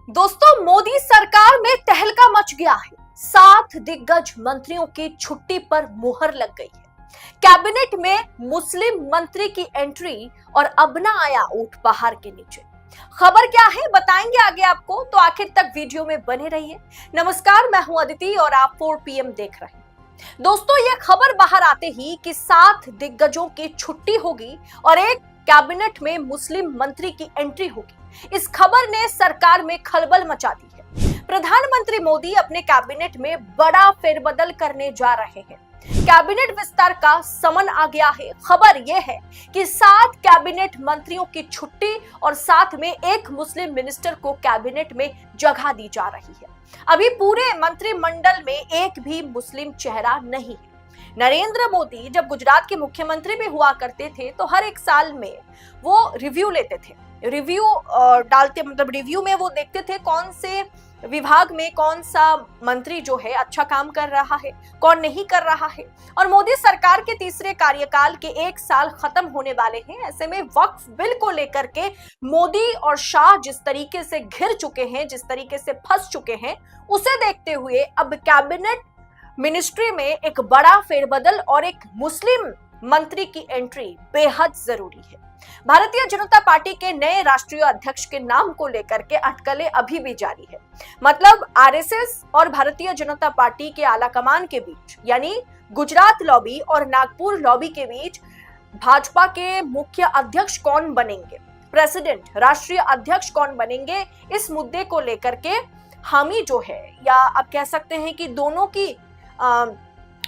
दोस्तों, मोदी सरकार में तहलका मच गया है। 7 दिग्गज मंत्रियों की छुट्टी पर मुहर लग गई है। कैबिनेट में मुस्लिम मंत्री की एंट्री और अब ना आया ऊंट पहाड़ के नीचे। खबर क्या है बताएंगे आगे आपको, तो आखिर तक वीडियो में बने रहिए। नमस्कार, मैं हूं अदिति और आप 4 PM देख रहे हैं। दोस्तों, ये खबर बाहर आते ही कि 7 दिग्गजों की छुट्टी होगी और एक कैबिनेट में मुस्लिम मंत्री की एंट्री होगी, इस खबर ने सरकार में खलबल मचा दी है। प्रधानमंत्री मोदी अपने कैबिनेट में बड़ा फेरबदल करने जा रहे हैं। कैबिनेट विस्तार का समन आ गया है। खबर यह है कि 7 कैबिनेट मंत्रियों की छुट्टी और साथ में एक मुस्लिम मिनिस्टर को कैबिनेट में जगह दी जा रही है। अभी पूरे मंत्रिमंडल में एक भी मुस्लिम चेहरा नहीं है। नरेंद्र मोदी जब गुजरात के मुख्यमंत्री भी हुआ करते थे तो हर एक साल में वो रिव्यू लेते थे, रिव्यू डालते, मतलब रिव्यू में वो देखते थे कौन से विभाग में कौन सा मंत्री जो है अच्छा काम कर रहा है, कौन नहीं कर रहा है। और मोदी सरकार के तीसरे कार्यकाल के 1 साल खत्म होने वाले हैं। ऐसे में वक्फ बिल को लेकर के मोदी और शाह जिस तरीके से घिर चुके हैं, जिस तरीके से फंस चुके हैं, उसे देखते हुए अब कैबिनेट मिनिस्ट्री में एक बड़ा फेरबदल और एक मुस्लिम मंत्री की एंट्री बेहद जरूरी है। भारतीय जनता पार्टी के नए राष्ट्रीय अध्यक्ष के नाम को लेकर के अटकलें अभी भी जारी है। मतलब आरएसएस और भारतीय जनता पार्टी के आलाकमान के बीच, यानी गुजरात लॉबी और नागपुर लॉबी के बीच भाजपा के मुख्य अध्यक्ष कौन बनेंगे, प्रेसिडेंट, राष्ट्रीय अध्यक्ष कौन बनेंगे, इस मुद्दे को लेकर के हामी जो है, या आप कह सकते हैं कि दोनों की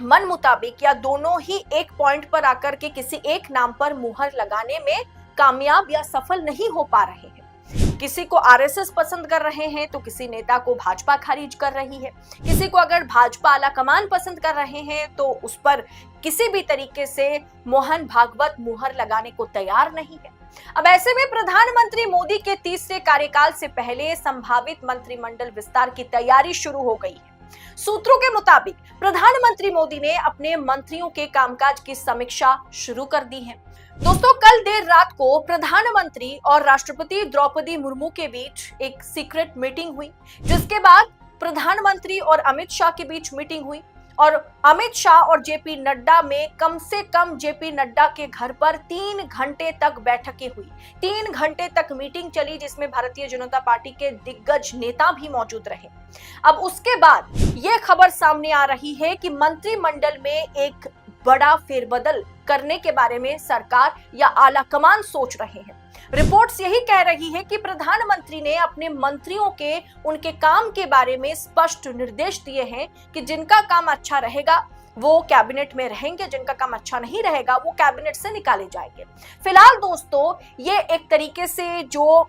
मन मुताबिक या दोनों ही एक पॉइंट पर आकर के किसी एक नाम पर मुहर लगाने में कामयाब या सफल नहीं हो पा रहे हैं। किसी को आरएसएस पसंद कर रहे हैं तो किसी नेता को भाजपा खारिज कर रही है। किसी को अगर भाजपा आलाकमान पसंद कर रहे हैं तो उस पर किसी भी तरीके से मोहन भागवत मुहर लगाने को तैयार नहीं है। अब ऐसे में प्रधानमंत्री मोदी के तीसरे कार्यकाल से पहले संभावित मंत्रिमंडल विस्तार की तैयारी शुरू हो गई है। सूत्रों के मुताबिक प्रधानमंत्री मोदी ने अपने मंत्रियों के कामकाज की समीक्षा शुरू कर दी है। दोस्तों, कल देर रात को प्रधानमंत्री और राष्ट्रपति द्रौपदी मुर्मू के बीच एक सीक्रेट मीटिंग हुई, जिसके बाद प्रधानमंत्री और अमित शाह के बीच मीटिंग हुई और अमित शाह और जेपी नड्डा में कम से कम जेपी नड्डा के घर पर 3 घंटे तक बैठकें हुई। 3 घंटे तक मीटिंग चली, जिसमें भारतीय जनता पार्टी के दिग्गज नेता भी मौजूद रहे। अब उसके बाद यह खबर सामने आ रही है कि मंत्रिमंडल में एक बड़ा फेरबदल करने के बारे में सरकार या आलाकमान सोच रहे हैं। रिपोर्ट्स यही कह रही है कि प्रधानमंत्री ने अपने मंत्रियों के उनके काम के बारे में स्पष्ट निर्देश दिए हैं कि जिनका काम अच्छा रहेगा वो कैबिनेट में रहेंगे, जिनका काम अच्छा नहीं रहेगा वो कैबिनेट से निकाले जाएंगे। फिलहाल दोस्तों, ये एक तरीके से जो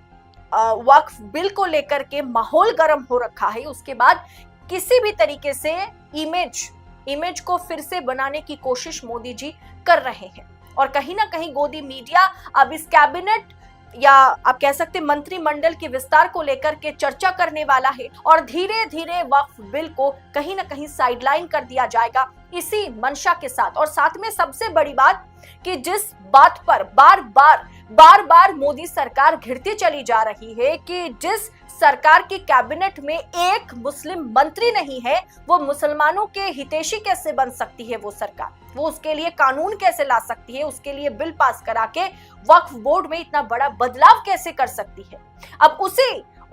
वक्फ बिल को लेकर के माहौल गर्म हो रखा है, उसके बाद किसी भी तरीके से इमेज को फिर से बनाने की कोशिश मोदी जी कर रहे हैं। और कहीं ना कहीं गोदी मीडिया अब इस कैबिनेट या आप कह सकते मंत्रिमंडल के विस्तार को लेकर के चर्चा करने वाला है और धीरे धीरे वक्फ बिल को कहीं ना कहीं साइडलाइन कर दिया जाएगा इसी मंशा के साथ। और साथ में सबसे बड़ी बात कि जिस बात पर बार बार मोदी सरकार घिरती चली जा रही है कि जिस सरकार की कैबिनेट में एक मुस्लिम मंत्री नहीं है, वो मुसलमानों के हितैषी कैसे बन सकती है वो सरकार, वो उसके लिए कानून कैसे ला सकती है, उसके लिए बिल पास करा के वक्फ बोर्ड में इतना बड़ा बदलाव कैसे कर सकती है। अब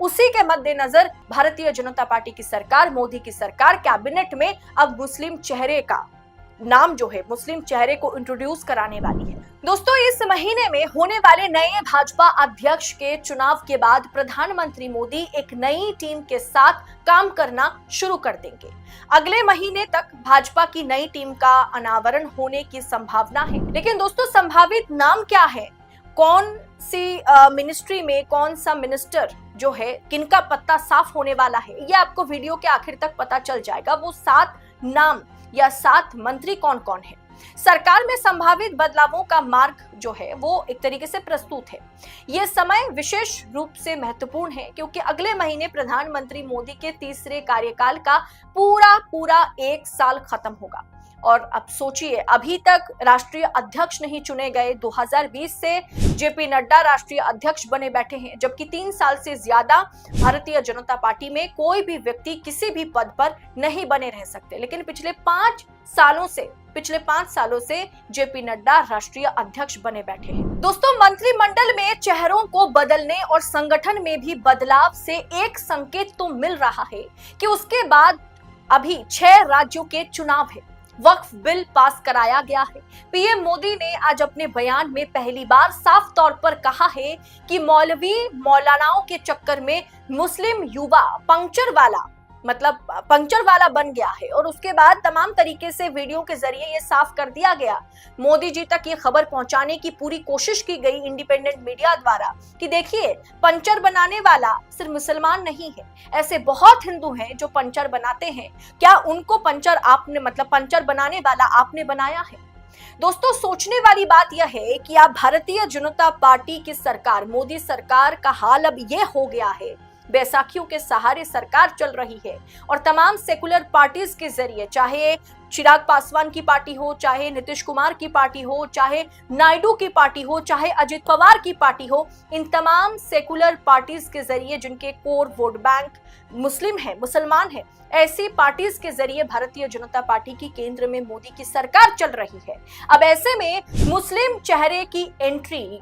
उसी के मद्देनजर भारतीय जनता पार्टी की सरकार, मोदी की सरकार कैबिनेट में अब मुस्लिम चेहरे का नाम जो है, मुस्लिम चेहरे को इंट्रोड्यूस कराने वाली है। दोस्तों, इस महीने में होने वाले नए भाजपा अध्यक्ष के चुनाव के बाद प्रधानमंत्री मोदी एक नई टीम के साथ काम करना शुरू कर देंगे। अगले महीने तक भाजपा की नई टीम का अनावरण होने की संभावना है। लेकिन दोस्तों, संभावित नाम क्या है, कौन सी मिनिस्ट्री में कौन सा मिनिस्टर जो है, किनका पत्ता साफ होने वाला है, ये आपको वीडियो के आखिर तक पता चल जाएगा। वो 7 नाम या 7 मंत्री कौन कौन है। सरकार में संभावित बदलावों का मार्ग जो है वो एक तरीके से प्रस्तुत है। यह समय विशेष रूप से महत्वपूर्ण है क्योंकि अगले महीने प्रधानमंत्री मोदी के तीसरे कार्यकाल का पूरा 1 साल खत्म होगा और अब सोचिए, अभी तक राष्ट्रीय अध्यक्ष नहीं चुने गए। 2020 से जेपी नड्डा राष्ट्रीय अध्यक्ष बने बैठे हैं, जबकि 3 साल से ज्यादा भारतीय जनता पार्टी में कोई भी व्यक्ति किसी भी पद पर नहीं बने रह सकते। लेकिन पिछले 5 सालों से जेपी नड्डा राष्ट्रीय अध्यक्ष बने बैठे हैं। दोस्तों, मंत्रिमंडल में चेहरों को बदलने और संगठन में भी बदलाव से एक संकेत तो मिल रहा है कि उसके बाद अभी 6 राज्यों के चुनाव है। वक्फ बिल पास कराया गया है। पीएम मोदी ने आज अपने बयान में पहली बार साफ तौर पर कहा है कि मौलवी मौलानाओं के चक्कर में मुस्लिम युवा पंक्चर वाला बन गया है। और उसके बाद तमाम तरीके से वीडियो के जरिए ये साफ कर दिया गया, मोदी जी तक ये खबर पहुंचाने की पूरी कोशिश की गई इंडिपेंडेंट मीडिया द्वारा कि देखिए, पंचर बनाने वाला सिर्फ मुसलमान नहीं है, ऐसे बहुत हिंदू हैं जो पंचर बनाते हैं। क्या उनको पंचर बनाने वाला आपने बनाया है? दोस्तों, सोचने वाली बात यह है कि आप भारतीय जनता पार्टी की सरकार, मोदी सरकार का हाल अब ये हो गया है, बैसाखियों के सहारे सरकार चल रही है और तमाम सेकुलर पार्टीज के जरिए, चाहे चिराग पासवान की पार्टी हो, चाहे नीतीश कुमार की पार्टी हो, चाहे नायडू की पार्टी हो, चाहे अजित पवार की पार्टी हो, इन तमाम सेकुलर पार्टीज के जरिए जिनके कोर वोट बैंक मुसलमान है, ऐसी पार्टीज के जरिए भारतीय जनता पार्टी की केंद्र में मोदी की सरकार चल रही है। अब ऐसे में मुस्लिम चेहरे की एंट्री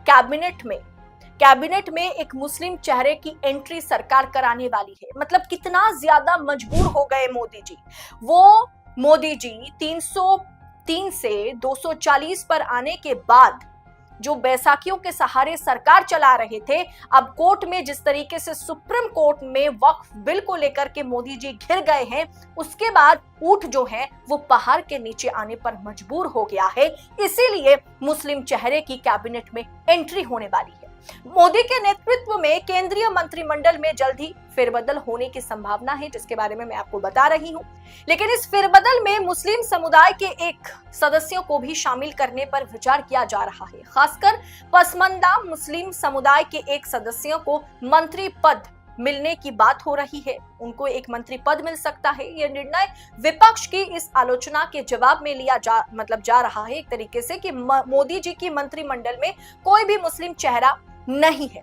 कैबिनेट में एक मुस्लिम चेहरे की एंट्री सरकार कराने वाली है। मतलब कितना ज्यादा मजबूर हो गए मोदी जी। वो मोदी जी 303 से 240 पर आने के बाद जो बैसाखियों के सहारे सरकार चला रहे थे, अब कोर्ट में जिस तरीके से सुप्रीम कोर्ट में वक्फ बिल को लेकर के मोदी जी घिर गए हैं, उसके बाद ऊंट जो है वो पहाड़ के नीचे आने पर मजबूर हो गया है। इसीलिए मुस्लिम चेहरे की कैबिनेट में एंट्री होने वाली है। मोदी के नेतृत्व में केंद्रीय मंत्रिमंडल में जल्द ही फेरबदल होने की संभावना है, जिसके बारे में मैं आपको बता रही हूं। लेकिन इस फेरबदल में मुस्लिम समुदाय के एक सदस्यों को भी शामिल करने पर विचार किया जा रहा है। खासकर पसमानदा मुस्लिम समुदाय के एक सदस्यों को मंत्री पद मिलने की बात हो रही है। उनको एक मंत्री पद मिल सकता है। यह निर्णय विपक्ष की इस आलोचना के जवाब में लिया जा रहा है एक तरीके से कि मोदी जी की मंत्रिमंडल में कोई भी मुस्लिम चेहरा नहीं है।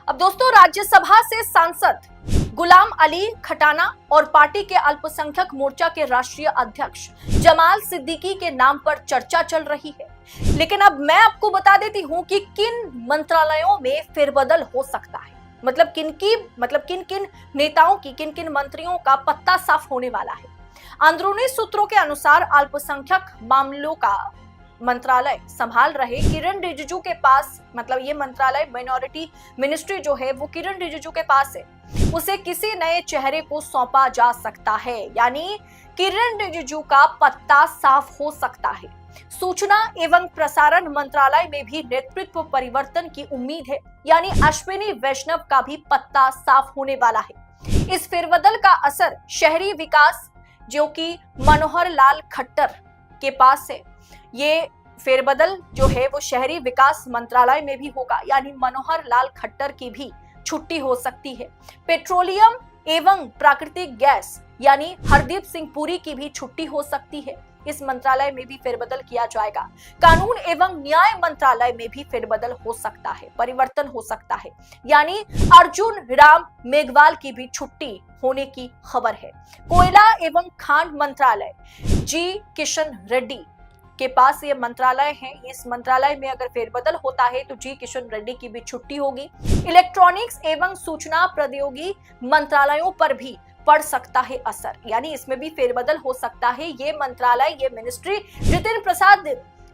अब दोस्तों, राज्यसभा से सांसद गुलाम अली खटाना और पार्टी के अल्पसंख्यक मोर्चा के राष्ट्रीय अध्यक्ष जमाल सिद्दीकी के नाम पर चर्चा चल रही है। लेकिन अब मैं आपको बता देती हूं कि किन मंत्रालयों में फेरबदल हो सकता है। किन किन नेताओं की, किन किन मंत्रियों का पत्ता साफ होने वाला है। अंदरूनी सूत्रों के अनुसार अल्पसंख्यक मामलों का मंत्रालय संभाल रहे किरण रिजिजू के पास, ये मंत्रालय माइनॉरिटी मिनिस्ट्री जो है वो किरण रिजिजू के पास है, उसे किसी नए चेहरे को सौंपा जा सकता है। यानी किरण रिजिजू का पत्ता साफ हो सकता है। सूचना एवं प्रसारण मंत्रालय में भी नेतृत्व परिवर्तन की उम्मीद है, यानी अश्विनी वैष्णव का भी पत्ता साफ होने वाला है। इस फेरबदल का असर शहरी विकास, जो कि मनोहर लाल खट्टर के पास है, ये फेरबदल जो है वो शहरी विकास मंत्रालय में भी होगा, यानी मनोहर लाल खट्टर की भी छुट्टी हो सकती है। पेट्रोलियम एवं प्राकृतिक गैस यानी हरदीप सिंह पुरी की भी छुट्टी हो सकती है। इस मंत्रालय में भी फेरबदल किया जाएगा। कानून एवं न्याय मंत्रालय में भी फेरबदल हो सकता है, परिवर्तन हो सकता है, यानी अर्जुन राम मेघवाल की भी छुट्टी होने की खबर है। कोयला एवं खान मंत्रालय जी किशन रेड्डी के पास ये मंत्रालय है। इस मंत्रालय में अगर फेरबदल होता है तो जी किशन रेड्डी की भी छुट्टी होगी। इलेक्ट्रॉनिक्स एवं सूचना प्रौद्योगिकी मंत्रालयों पर भी पड़ सकता है असर, यानी इसमें भी फेरबदल हो सकता है। ये मंत्रालय, ये मिनिस्ट्री जितिन प्रसाद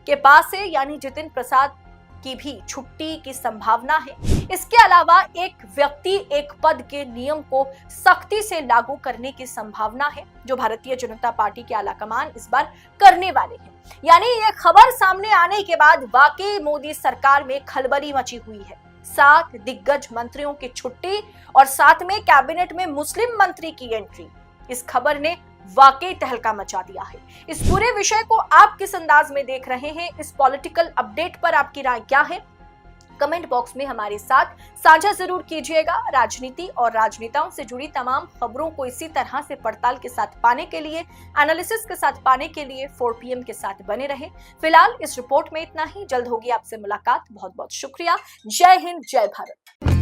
के पास है, यानी जितिन प्रसाद की भी छुट्टी की संभावना है। इसके अलावा एक व्यक्ति एक पद के नियम को सख्ती से लागू करने की संभावना है, जो भारतीय जनता पार्टी के आलाकमान इस बार करने वाले हैं। यानी ये खबर सामने आने के बाद वाकई मोदी सरकार में खलबली मची हुई है। 7 दिग्गज मंत्रियों की छुट्टी और साथ में कैबिनेट में मुस्लिम मंत्री की एंट्री, इस खबर ने वाकई तहलका मचा दिया है। इस पूरे विषय को आप किस अंदाज में देख रहे हैं? इस पॉलिटिकल अपडेट पर आपकी राय क्या है? कमेंट बॉक्स में हमारे साथ साझा जरूर कीजिएगा। राजनीति और राजनेताओं से जुड़ी तमाम खबरों को इसी तरह से पड़ताल के साथ पाने के लिए, एनालिसिस के साथ पाने के लिए 4 PM के साथ बने रहे। फिलहाल इस रिपोर्ट में इतना ही। जल्द होगी आपसे मुलाकात। बहुत बहुत शुक्रिया। जय हिंद, जय भारत।